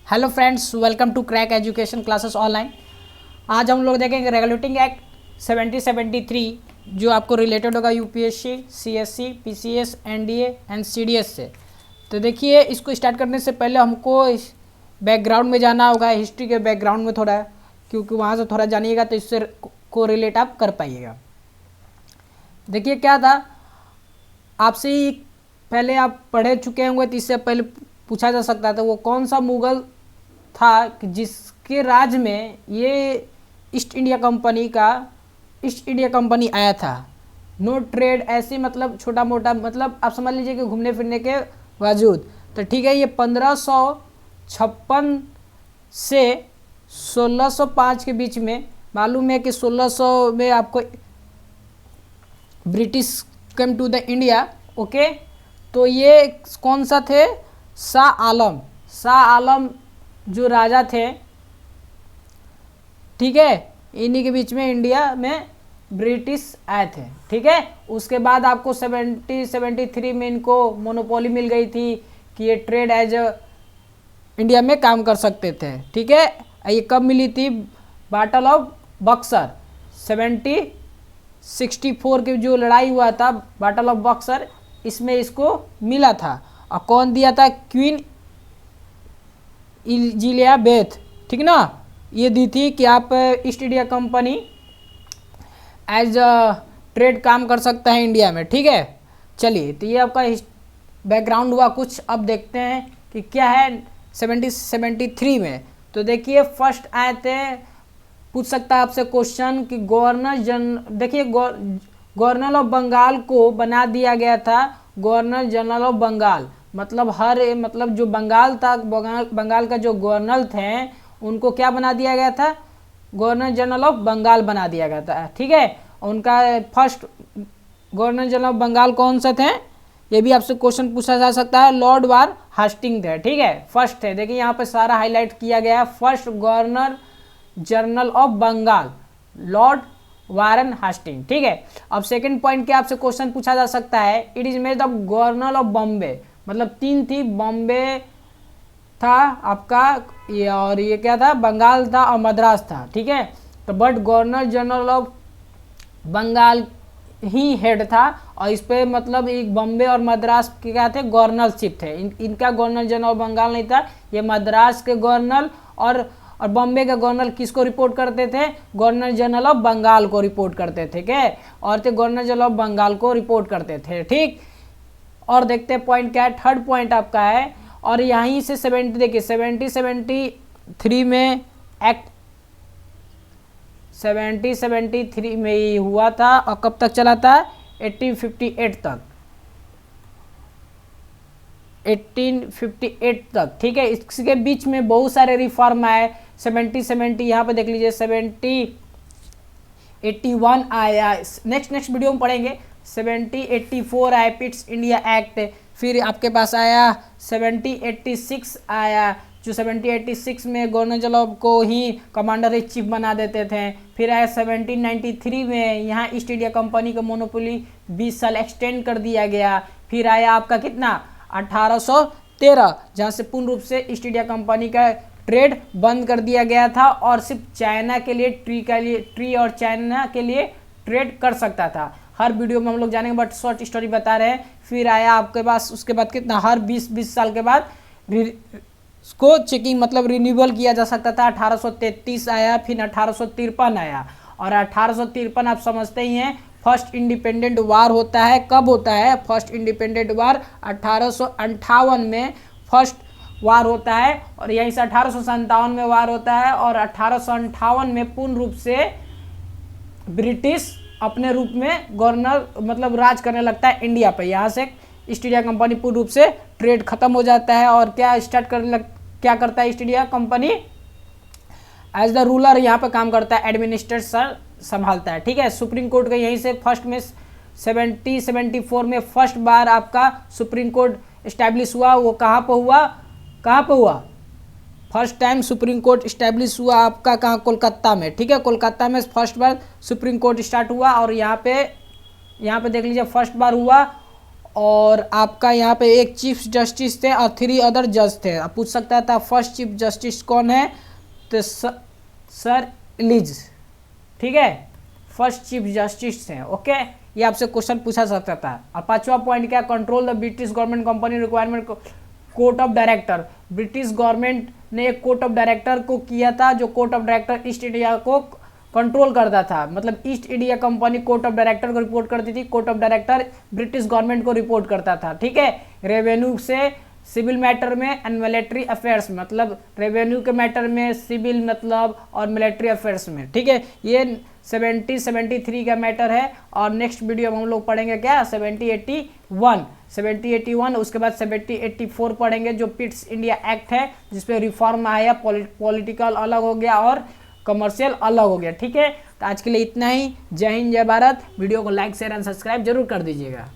Hello friends, welcome to crack education classes online. आज हम लोग देखेंगे रेगुलेटिंग एक्ट 7073 जो आपको रिलेटेड होगा UPSC, CSC, PCS, NDA and CDS से। तो देखिए, इसको स्टार्ट करने से पहले हमको बैकग्राउंड में जाना होगा, हिस्ट्री के बैकग्राउंड में थोड़ा, क्योंकि वहाँ से थोड़ा जानिएगा तो इससे को रिलेट आप कर पाइएगा। देखिए क्या था, आपसे ही पहले आप पढ़े चुके होंगे तो इससे पहले पूछा जा सकता था वो कौन सा मुगल था कि जिसके राज में ये ईस्ट इंडिया कंपनी आया था। नो ट्रेड ऐसे मतलब छोटा मोटा, मतलब आप समझ लीजिए कि घूमने फिरने के बावजूद। तो ठीक है, ये 1556 से 1605 के बीच में, मालूम है कि 1600 में आपको British come to the India. Okay, तो ये कौन सा थे? शाह आलम जो राजा थे, ठीक है, इन्हीं के बीच में इंडिया में ब्रिटिश आए थे। ठीक है, उसके बाद आपको 73 में इनको मोनोपोली मिल गई थी कि ये ट्रेड एज इंडिया में काम कर सकते थे। ठीक है, ये कब मिली थी? बैटल ऑफ बक्सर 1764 की जो लड़ाई हुआ था, बैटल ऑफ बक्सर, इसमें इसको मिला था। और कौन दिया था? क्वीन इलिजाबेथ, ठीक ना, ये दी थी कि आप East India Company as trade काम कर सकता है इंडिया में। ठीक है, चलिए, तो ये आपका बैकग्राउंड हुआ कुछ। अब देखते हैं कि क्या है 73 में। तो देखिए, फर्स्ट आए थे, पूछ सकता है आपसे क्वेश्चन कि देखिए गवर्नर ऑफ बंगाल को बना दिया गया था गवर्नर जनरल ऑफ बंगाल। मतलब जो बंगाल था, बंगाल का जो गवर्नर थे उनको क्या बना दिया गया था? गवर्नर जनरल ऑफ बंगाल बना दिया गया था। ठीक है, उनका first governor general of Bengal कौन से थे? ये भी आपसे क्वेश्चन पूछा जा सकता है। लॉर्ड वारन हास्टिंग थे। ठीक है, फर्स्ट थे। देखिए यहाँ पे सारा हाईलाइट किया गया है। First governor general of Bengal lord Warren Hastings. ठीक है, अब सेकंड पॉइंट क्या आपसे क्वेश्चन पूछा जा सकता है? It is made of governor of Bombay, मतलब तीन थी, बॉम्बे था आपका, ये और ये क्या था? बंगाल था और मद्रास था। ठीक है, तो but governor general of Bengal ही हेड था, और इस पे मतलब एक बॉम्बे और मद्रास के क्या थे? गवर्नरशिप थे। इनका गवर्नर जनरल ऑफ बंगाल नहीं था, ये मद्रास के गवर्नर और बॉम्बे का गवर्नर किसको रिपोर्ट करते थे? गवर्नर जनरल ऑफ बंगाल को रिपोर्ट करते थे। क्या, और थे गवर्नर जनरल ऑफ बंगाल को रिपोर्ट करते थे। ठीक, और देखते हैं पॉइंट क्या है। थर्ड पॉइंट आपका है, और यहीं से 73 में एक्ट 73 में ही हुआ था, और कब तक चला था? 1858 तक, 1858 तक। ठीक है, इसके बीच में बहुत सारे रिफॉर्म आए। 70 यहाँ पे देख लीजिए, 81 आया, नेक्स्ट वीडियो में पढ़ेंगे। 84 आया पिट्स इंडिया एक्ट। फिर आपके पास आया 86 आया, जो 86 में गवर्नर जनरल को ही कमांडर इन चीफ बना देते थे। फिर आया 93 में, यहाँ ईस्ट इंडिया कंपनी का मोनोपोली 20 साल एक्सटेंड कर दिया गया। फिर आया आपका कितना? 1813, जहाँ से पूर्ण रूप से ईस्ट इंडिया कंपनी का ट्रेड बंद कर दिया गया था, और सिर्फ चाइना के लिए ट्री और चाइना के लिए ट्रेड कर सकता था। हर वीडियो में हम लोग जानेंगे, बट शॉर्ट स्टोरी बता रहे हैं। फिर आया आपके पास उसके बाद कितना? हर 20 साल के बाद को चेकिंग मतलब रिन्यूअल किया जा सकता था। 1833 आया, फिर 1853 आया, और 1853 आप समझते ही हैं फर्स्ट इंडिपेंडेंट वार होता है। कब होता है फर्स्ट इंडिपेंडेंट वार? 1858 में फर्स्ट वार होता है, और यहीं से 1857 में वार होता है, और 1858 में पूर्ण रूप से ब्रिटिश अपने रूप में गवर्नर मतलब राज करने लगता है इंडिया पे। यहाँ से ईस्ट इंडिया कंपनी पूर्ण रूप से ट्रेड खत्म हो जाता है, और क्या क्या करता है East India Company? As the ruler यहाँ पे काम करता है, एडमिनिस्ट्रेटर संभालता है। ठीक है, सुप्रीम कोर्ट का यहीं से फर्स्ट में 74 में फर्स्ट बार आपका सुप्रीम कोर्ट इस्टेब्लिश हुआ। वो कहाँ पे हुआ? First time supreme court establish हुआ आपका कहाँ? कोलकाता में। ठीक है, कोलकाता में फर्स्ट बार सुप्रीम कोर्ट स्टार्ट हुआ, और यहाँ पे देख लीजिए फर्स्ट बार हुआ, और आपका यहाँ पे एक चीफ जस्टिस थे और 3 अदर जज थे। आप पूछ सकता था फर्स्ट चीफ जस्टिस कौन है, तो सर एलिज, ठीक है, फर्स्ट चीफ जस्टिस थे। ओके, ये आपसे क्वेश्चन पूछा सकता था। और 5वां पॉइंट क्या, control the British government company requirement court of director. British government ने एक कोर्ट ऑफ डायरेक्टर को किया था, जो court of director east India को कंट्रोल करता था। मतलब east India company court of director को रिपोर्ट करती थी, court of director British government को रिपोर्ट करता था। ठीक है, रेवेन्यू से सिविल मैटर में एंड मिलिट्री अफेयर्स, मतलब रेवेन्यू के मैटर में, सिविल मतलब और मिलिट्री अफेयर्स में। ठीक है, ये 73 का मैटर है। और नेक्स्ट वीडियो में हम लोग पढ़ेंगे क्या, 7081, उसके बाद 7084 पढ़ेंगे, जो पिट्स इंडिया एक्ट है जिसपे रिफॉर्म आया, पॉलिटिकल अलग हो गया और कमर्शियल अलग हो गया। ठीक है, तो आज के लिए इतना ही। जय हिंद, जय भारत। वीडियो को लाइक शेयर एंड सब्सक्राइब जरूर कर दीजिएगा।